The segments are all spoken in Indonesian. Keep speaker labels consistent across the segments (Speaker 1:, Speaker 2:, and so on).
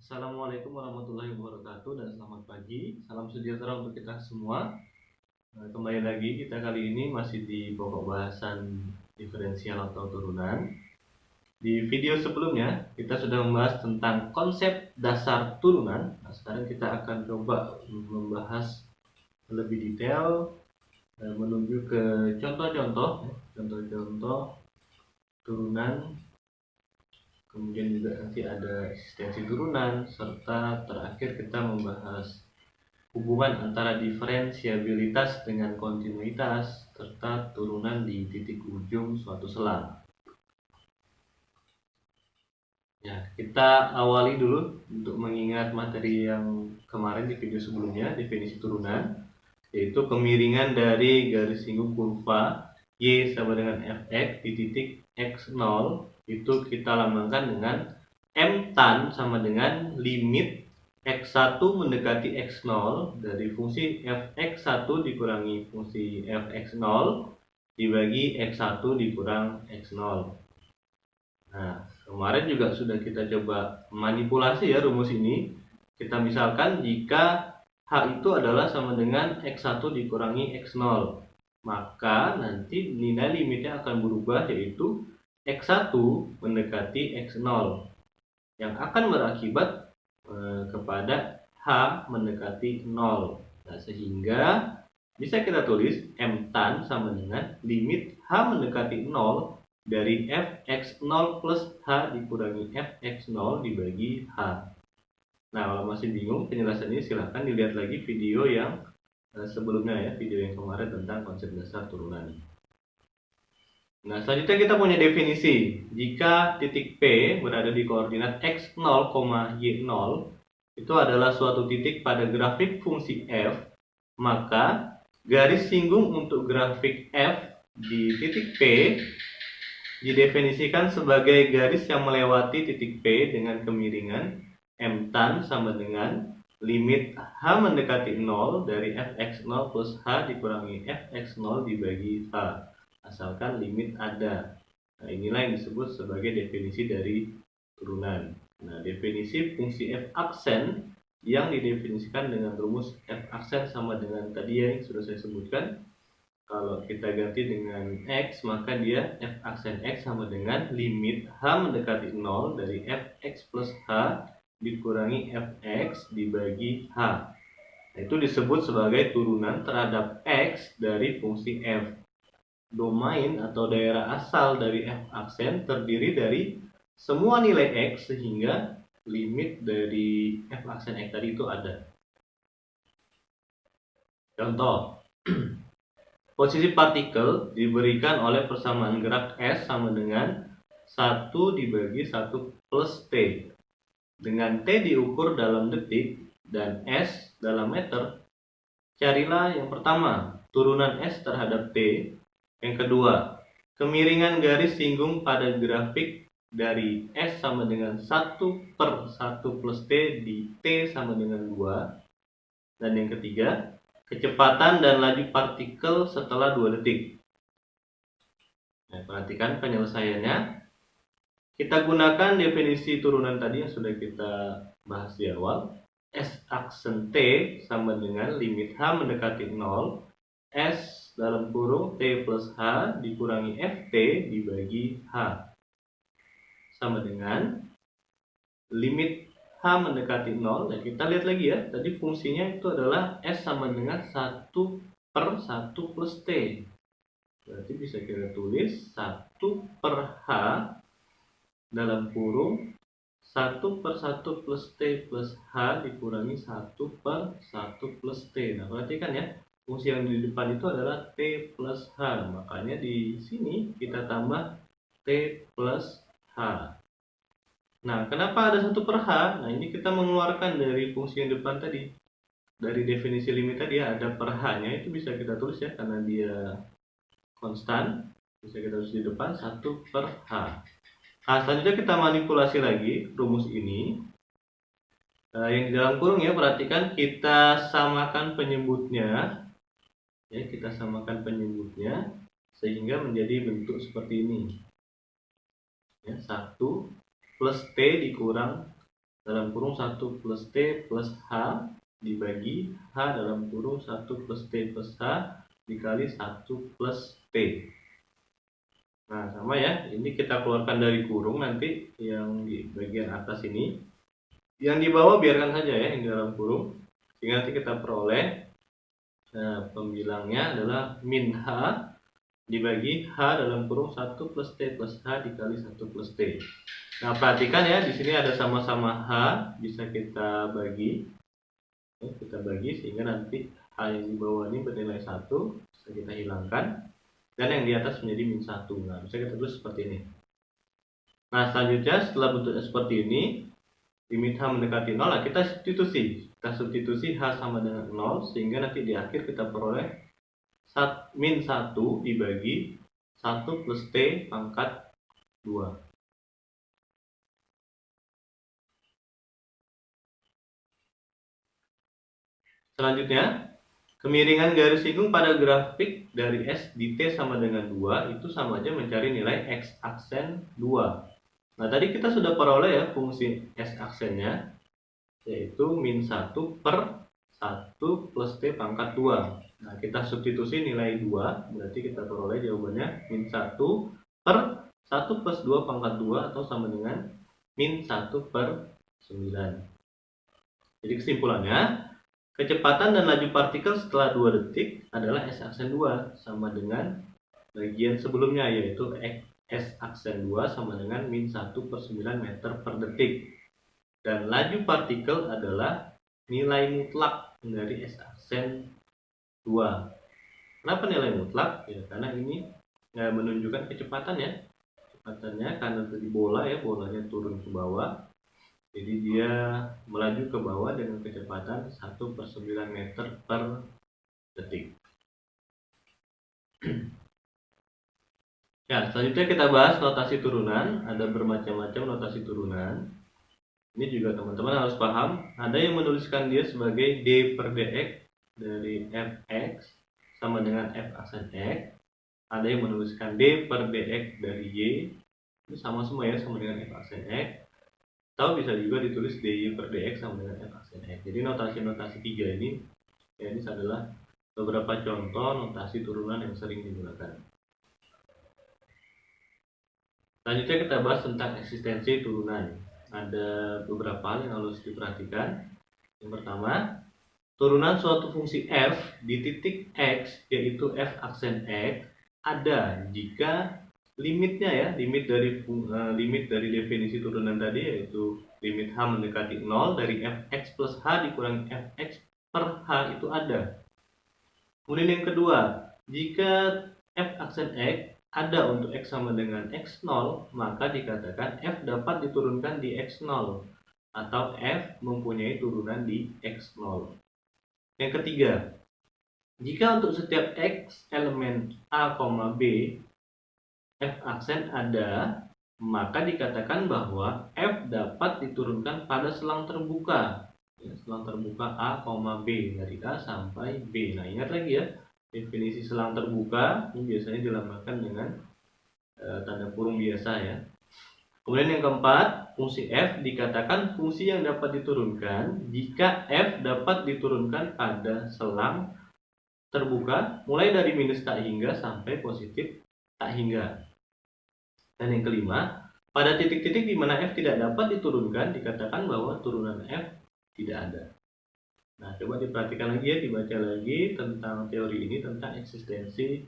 Speaker 1: Assalamualaikum warahmatullahi wabarakatuh dan selamat pagi. Salam sejahtera untuk kita semua. Kembali lagi kita kali ini masih di pokok bahasan diferensial atau turunan. Di video sebelumnya kita sudah membahas tentang konsep dasar turunan. Nah, sekarang kita akan coba membahas lebih detail menuju ke contoh-contoh turunan. Kemudian juga nanti ada eksistensi turunan, serta terakhir kita membahas hubungan antara diferensiabilitas dengan kontinuitas, serta turunan di titik ujung suatu selang. Ya, kita awali dulu untuk mengingat materi yang kemarin di video sebelumnya, definisi turunan, yaitu kemiringan dari garis singgung kurva Y sama dengan Fx di titik X0 itu kita lambangkan dengan M tan sama dengan limit X1 mendekati X0 dari fungsi Fx1 dikurangi fungsi Fx0 dibagi X1 dikurang X0. Nah, kemarin juga sudah kita coba manipulasi ya rumus ini. Kita misalkan jika H itu adalah sama dengan X1 dikurangi X0, maka nanti nilai limitnya akan berubah, yaitu X1 mendekati X0 yang akan berakibat kepada H mendekati 0. Nah, sehingga bisa kita tulis M tan sama dengan limit H mendekati 0 dari Fx0 plus H dikurangi Fx0 dibagi H. Nah, kalau masih bingung penjelasannya silahkan dilihat lagi video yang sebelumnya ya, video yang kemarin tentang konsep dasar turunan. Nah, selanjutnya kita punya definisi. Jika titik P berada di koordinat X0, Y0 itu adalah suatu titik pada grafik fungsi f, maka garis singgung untuk grafik f di titik P didefinisikan sebagai garis yang melewati titik P dengan kemiringan M tan sama dengan limit H mendekati 0 dari Fx0 plus H dikurangi Fx0 dibagi H, asalkan limit ada. Nah, inilah yang disebut sebagai definisi dari turunan. Nah, definisi fungsi f aksen yang didefinisikan dengan rumus f aksen sama dengan tadi yang sudah saya sebutkan. Kalau kita ganti dengan X, maka dia f aksen X sama dengan limit H mendekati 0 dari Fx plus H dikurangi Fx dibagi H. Nah, itu disebut sebagai turunan terhadap X dari fungsi f. Domain atau daerah asal dari f aksen terdiri dari semua nilai X sehingga limit dari f aksen X tadi itu ada. Contoh, posisi partikel diberikan oleh persamaan gerak S sama dengan 1 dibagi 1 plus T. Dengan T diukur dalam detik dan S dalam meter, carilah yang pertama, turunan S terhadap T. Yang kedua, kemiringan garis singgung pada grafik dari S sama dengan 1 per 1 plus T di T sama dengan 2. Dan yang ketiga, kecepatan dan laju partikel setelah 2 detik. Nah, perhatikan penyelesaiannya. Kita gunakan definisi turunan tadi yang sudah kita bahas di awal. S aksen T sama dengan limit H mendekati 0. S dalam kurung T plus H dikurangi Ft dibagi H. Sama dengan limit H mendekati 0. Dan kita lihat lagi ya, tadi fungsinya itu adalah S sama dengan 1 per 1 plus T. Berarti bisa kita tulis 1 per H dalam kurung 1 per 1 plus T plus H dikurangi 1 per 1 plus T. Nah, perhatikan ya, fungsi yang di depan itu adalah T plus H. Makanya di sini kita tambah T plus H. Nah, kenapa ada 1 per H? Nah, ini kita mengeluarkan dari fungsi yang depan tadi. Dari definisi limit tadi ya, ada per H-nya itu bisa kita tulis ya, karena dia konstan. Bisa kita tulis di depan 1 per H. Nah, selanjutnya kita manipulasi lagi rumus ini. Yang di dalam kurung ya, perhatikan kita samakan penyebutnya. Ya, kita samakan penyebutnya sehingga menjadi bentuk seperti ini. Ya, 1 plus T dikurang dalam kurung 1 plus T plus H dibagi H dalam kurung 1 plus T plus H dikali 1 plus T. Nah, sama ya, ini kita keluarkan dari kurung nanti yang di bagian atas ini. Yang di bawah biarkan saja ya, yang di dalam kurung. Sehingga nanti kita peroleh pembilangnya adalah min H dibagi H dalam kurung 1 plus T plus H dikali 1 plus T. Nah, perhatikan ya, di sini ada sama-sama H, bisa kita bagi. Kita bagi sehingga nanti H yang di bawah ini bernilai 1, bisa kita hilangkan. Dan yang di atas menjadi min 1. Nah, bisa kita tulis seperti ini. Nah, selanjutnya setelah bentuknya seperti ini, limit H mendekati 0, nah kita substitusi. Kita substitusi H sama dengan 0, sehingga nanti di akhir kita peroleh min 1 dibagi 1 plus T pangkat 2. Selanjutnya, kemiringan garis singgung pada grafik dari S di T sama dengan 2 itu sama aja mencari nilai X aksen 2. Nah, tadi kita sudah peroleh ya fungsi S aksennya, yaitu min 1 per 1 plus T pangkat 2. Nah, kita substitusi nilai 2, berarti kita peroleh jawabannya min 1 per 1 plus 2 pangkat 2 atau sama dengan min 1 per 9. Jadi kesimpulannya, kecepatan dan laju partikel setelah 2 detik adalah S aksen 2 sama dengan bagian sebelumnya, yaitu S aksen 2 sama dengan min 1 per 9 meter per detik. Dan laju partikel adalah nilai mutlak dari S aksen 2. Kenapa nilai mutlak? Ya, karena ini menunjukkan kecepatan ya. Kecepatannya karena tadi bola ya, bolanya turun ke bawah. Jadi dia melaju ke bawah dengan kecepatan 1 per 9 meter per detik. Ya, selanjutnya kita bahas notasi turunan. Ada bermacam-macam notasi turunan. Ini juga teman-teman harus paham. Ada yang menuliskan dia sebagai D per dx dari fx sama dengan f aksen x. Ada yang menuliskan D per dx dari y. Ini sama semua ya, sama dengan f aksen x. Atau bisa juga ditulis dy per dx sama dengan f aksen x. Jadi notasi-notasi tiga ini, ya, ini adalah beberapa contoh notasi turunan yang sering digunakan. Selanjutnya kita bahas tentang eksistensi turunan. Ada beberapa hal yang harus diperhatikan. Yang pertama, turunan suatu fungsi f di titik x, yaitu f aksen x, ada jika limitnya ya, limit dari definisi turunan tadi, yaitu limit h mendekati 0 dari fx plus h dikurangi fx per h itu ada. Kemudian yang kedua, jika f aksen x ada untuk x sama dengan x0, maka dikatakan f dapat diturunkan di x0 atau f mempunyai turunan di x0. Yang ketiga, jika untuk setiap x elemen a, b f aksen ada, maka dikatakan bahwa f dapat diturunkan pada selang terbuka. Ya, selang terbuka a, b dari a sampai b. Nah, ingat lagi ya, definisi selang terbuka ini biasanya dilambangkan dengan tanda kurung biasa ya. Kemudian yang keempat, fungsi f dikatakan fungsi yang dapat diturunkan jika f dapat diturunkan pada selang terbuka mulai dari minus tak hingga sampai positif tak hingga. Dan yang kelima, pada titik-titik di mana f tidak dapat diturunkan dikatakan bahwa turunan f tidak ada. Nah, coba diperhatikan lagi ya, dibaca lagi tentang teori ini, tentang eksistensi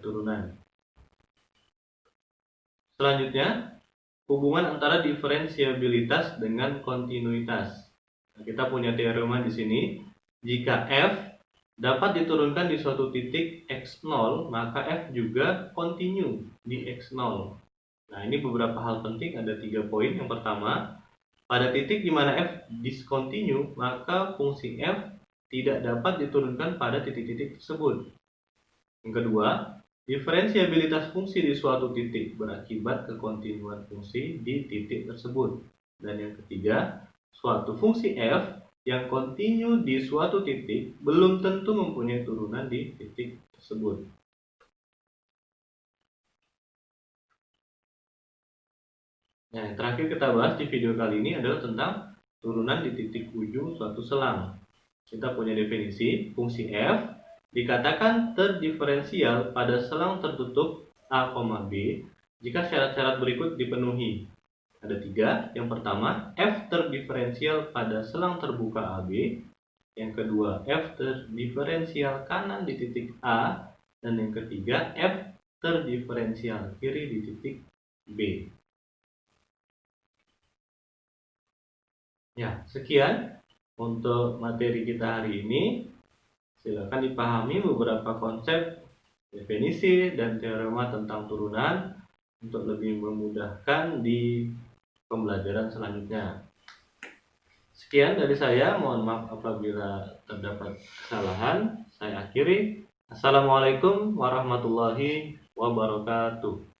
Speaker 1: turunan. Selanjutnya, hubungan antara diferensiabilitas dengan kontinuitas. Nah, kita punya teorema di sini. Jika f dapat diturunkan di suatu titik x0, maka f juga kontinu di x0. Nah, ini beberapa hal penting, ada 3 poin. Yang pertama, pada titik di mana f discontinue, maka fungsi f tidak dapat diturunkan pada titik-titik tersebut. Yang kedua, diferensiabilitas fungsi di suatu titik berakibat kekontinuan fungsi di titik tersebut. Dan yang ketiga, suatu fungsi f yang kontinu di suatu titik belum tentu mempunyai turunan di titik tersebut. Nah, yang terakhir kita bahas di video kali ini adalah tentang turunan di titik ujung suatu selang. Kita punya definisi, fungsi f dikatakan terdiferensial pada selang tertutup A, B jika syarat-syarat berikut dipenuhi. Ada 3. Yang pertama, f terdiferensial pada selang terbuka AB. Yang kedua, f terdiferensial kanan di titik A. Dan yang ketiga, f terdiferensial kiri di titik B. Ya, sekian untuk materi kita hari ini. Silakan dipahami beberapa konsep, definisi, dan teorema tentang turunan untuk lebih memudahkan di pembelajaran selanjutnya. Sekian dari saya, mohon maaf apabila terdapat kesalahan. Saya akhiri. Assalamualaikum warahmatullahi wabarakatuh.